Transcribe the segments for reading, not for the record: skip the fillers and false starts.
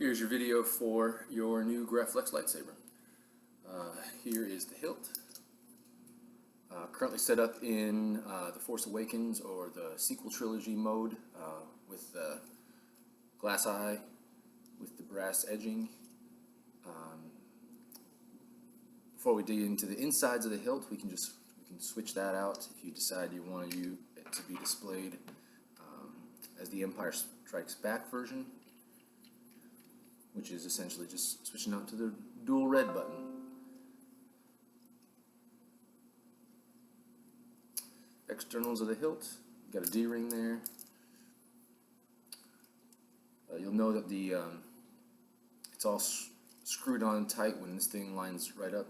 Here's your video for your new Graflex lightsaber. Here is the hilt. Currently set up in the Force Awakens or the sequel trilogy mode with the glass eye with the brass edging. Before we dig into the insides of the hilt, we can switch that out if you decide you want it to be displayed as the Empire Strikes Back version, which is essentially just switching out to the dual red button. Externals of the hilt, got a D-ring there. You'll know that it's all screwed on tight when this thing lines right up.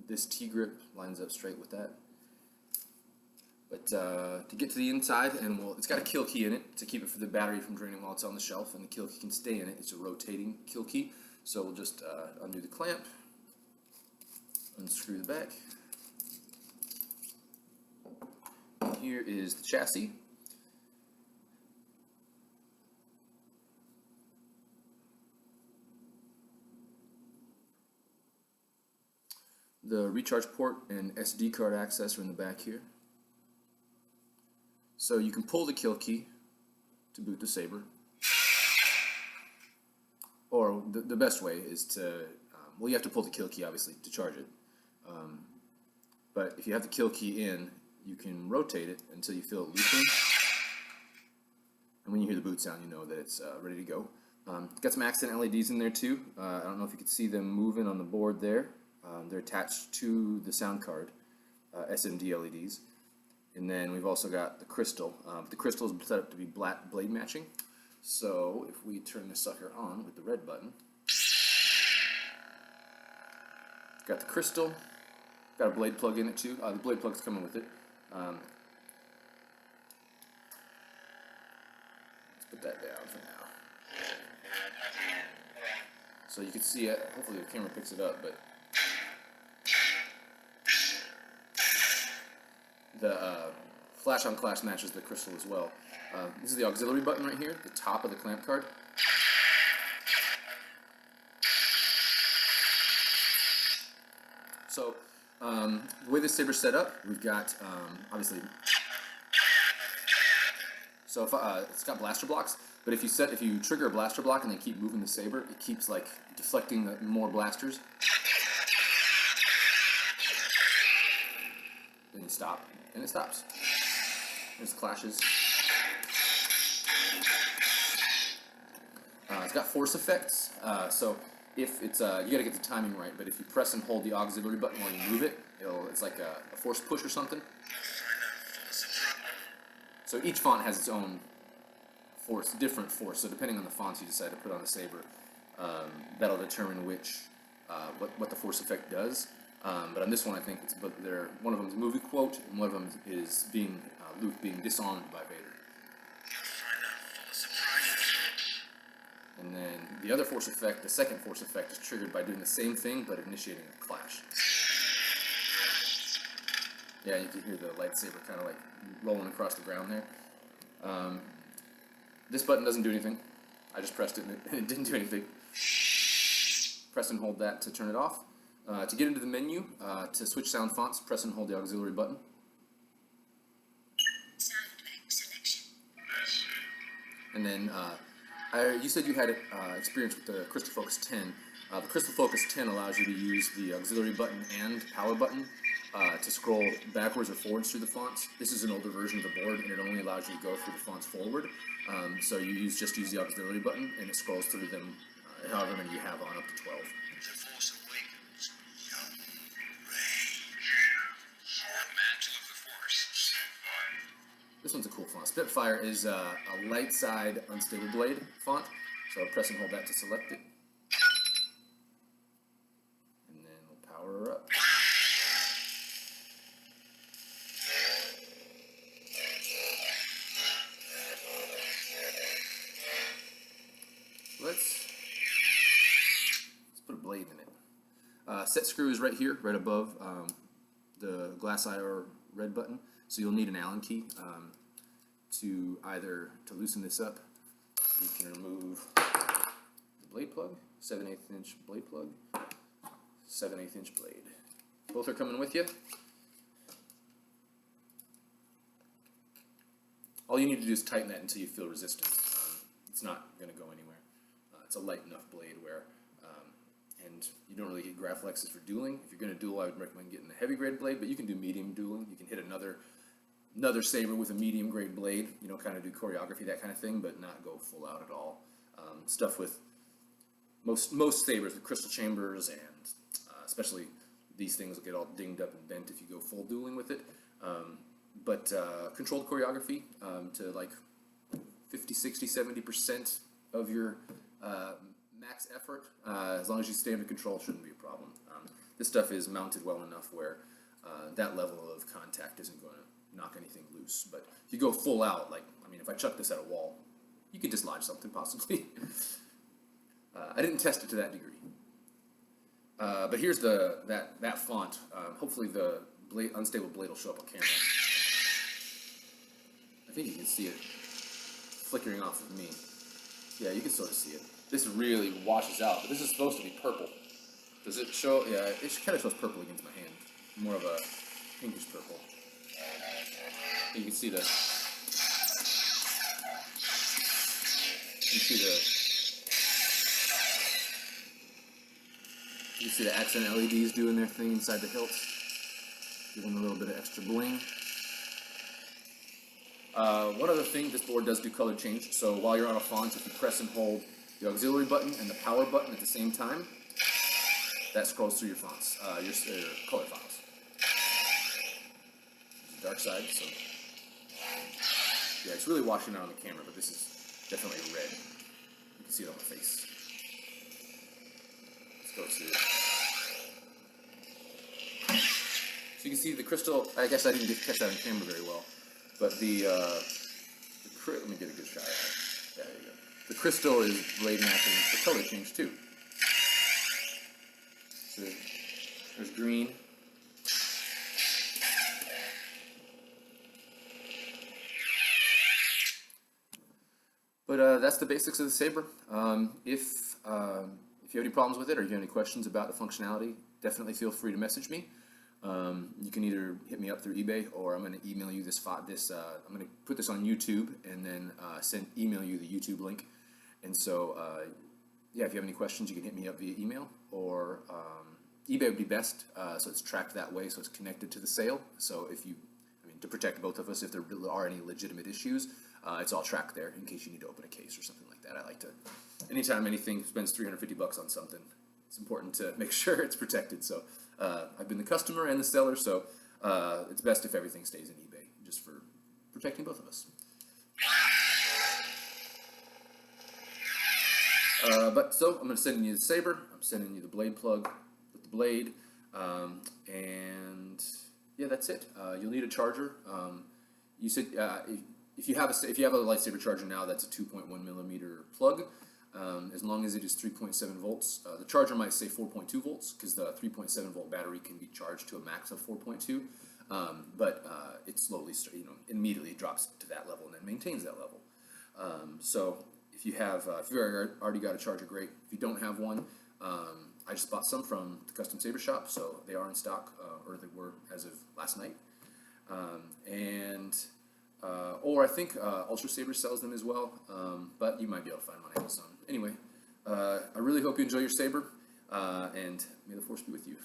This T-grip lines up straight with that. But to get to the inside, it's got a kill key in it to keep it for the battery from draining while it's on the shelf, and the kill key can stay in it. It's a rotating kill key. So we'll just undo the clamp, unscrew the back. And here is the chassis. The recharge port and SD card access are in the back here. So you can pull the kill key to boot the saber, or the best way is to, well, you have to pull the kill key obviously to charge it, but if you have the kill key in, you can rotate it until you feel it looping, and when you hear the boot sound, you know that it's ready to go. Got some accent LEDs in there too. I don't know if you could see them moving on the board there. They're attached to the sound card, SMD LEDs. And then we've also got the crystal. The crystal is set up to be black blade matching. So if we turn this sucker on with the red button, got the crystal, got a blade plug in it too. The blade plug's coming with it. Let's put that down for now. So you can see it. Hopefully the camera picks it up, but the flash on clash matches the crystal as well. This is the auxiliary button right here, the top of the clamp card. So the way this saber's set up, we've got obviously, so if, it's got blaster blocks, but if you trigger a blaster block and then keep moving the saber, it keeps like deflecting more blasters. Then you stop, and it stops. There's clashes. It's got force effects, so if it's, you gotta get the timing right, but if you press and hold the auxiliary button while you move it, it's like a force push or something. So each font has its own force, different force, so depending on the fonts you decide to put on the saber, that'll determine what the force effect does. But on this one, I think one of them is a movie quote, and one of them is Luke being disarmed by Vader. And then the other force effect, the second force effect, is triggered by doing the same thing but initiating a clash. Yeah, you can hear the lightsaber kind of like rolling across the ground there. This button doesn't do anything. I just pressed it and it didn't do anything. Press and hold that to turn it off. To get into the menu, to switch sound fonts, press and hold the auxiliary button. Sound effect selection. And then, you said you had experience with the Crystal Focus 10. The Crystal Focus 10 allows you to use the auxiliary button and power button to scroll backwards or forwards through the fonts. This is an older version of the board, and it only allows you to go through the fonts forward. So you just use the auxiliary button, and it scrolls through them, however many you have on, up to 12. This one's a cool font. Spitfire is a light side unstable blade font, so I'll press and hold that to select it. And then we'll power her up. Let's put a blade in it. Set screw is right here, right above the glass eye or red button. So you'll need an Allen key to loosen this up. You can remove blade plug, 7/8 inch blade plug, 7/8 inch blade. Both are coming with you. All you need to do is tighten that until you feel resistance. It's not going to go anywhere. It's a light enough blade where, and you don't really get Graflexes for dueling. If you're going to duel, I would recommend getting a heavy grade blade, but you can do medium dueling. You can hit another saber with a medium grade blade, you know, kind of do choreography, that kind of thing, but not go full out at all. Stuff with most sabers with crystal chambers, and especially these things will get all dinged up and bent if you go full dueling with it. But controlled choreography to like 50, 60, 70% of your max effort, as long as you stay under control, shouldn't be a problem. This stuff is mounted well enough where that level of contact isn't going to knock anything loose. But if you go full out, like, I mean, if I chuck this at a wall, you could dislodge something possibly. I didn't test it to that degree. But here's that font. Hopefully the unstable blade will show up on camera. I think you can see it flickering off of me. Yeah, you can sort of see it. This really washes out, but this is supposed to be purple. Does it show? Yeah, it kind of shows purple against my hand. More of a pinkish purple. You can see you see the accent LEDs doing their thing inside the hilts, giving a little bit of extra bling. One other thing, this board does do color change, so while you're on a font, if you press and hold the auxiliary button and the power button at the same time, that scrolls through your fonts, your color files. There's the dark side, so yeah, it's really washing out on the camera, but this is definitely red. You can see it on my face. Let's go to so you can see the crystal. I guess I didn't catch that on camera very well, but let me get a good shot at it. There you go. The crystal is blade matching the color change too. So there's green. But that's the basics of the saber. If you have any problems with it, or you have any questions about the functionality, definitely feel free to message me. You can either hit me up through eBay, or I'm going to email you I'm going to put this on YouTube and then email you the YouTube link. And so, yeah, if you have any questions, you can hit me up via email, or eBay would be best, so it's tracked that way, so it's connected to the sale. So to protect both of us, if there are any legitimate issues, it's all tracked there in case you need to open a case or something like that. I like to, anytime anything spends $350 on something, it's important to make sure it's protected. So I've been the customer and the seller, so it's best if everything stays in eBay, just for protecting both of us. So I'm going to send you the saber. I'm sending you the blade plug with the blade, and yeah, that's it. You'll need a charger. You said if you have a lightsaber charger now, that's a 2.1 millimeter plug. As long as it is 3.7 volts. The charger might say 4.2 volts because the 3.7 volt battery can be charged to a max of 4.2, but it slowly, immediately drops to that level and then maintains that level. So if you've already got a charger, great. If you don't have one, I just bought some from the Custom Saber Shop, so they are in stock, or they were as of last night. Or I think Ultra Saber sells them as well, but you might be able to find them on Amazon. Anyway, I really hope you enjoy your saber, and may the Force be with you.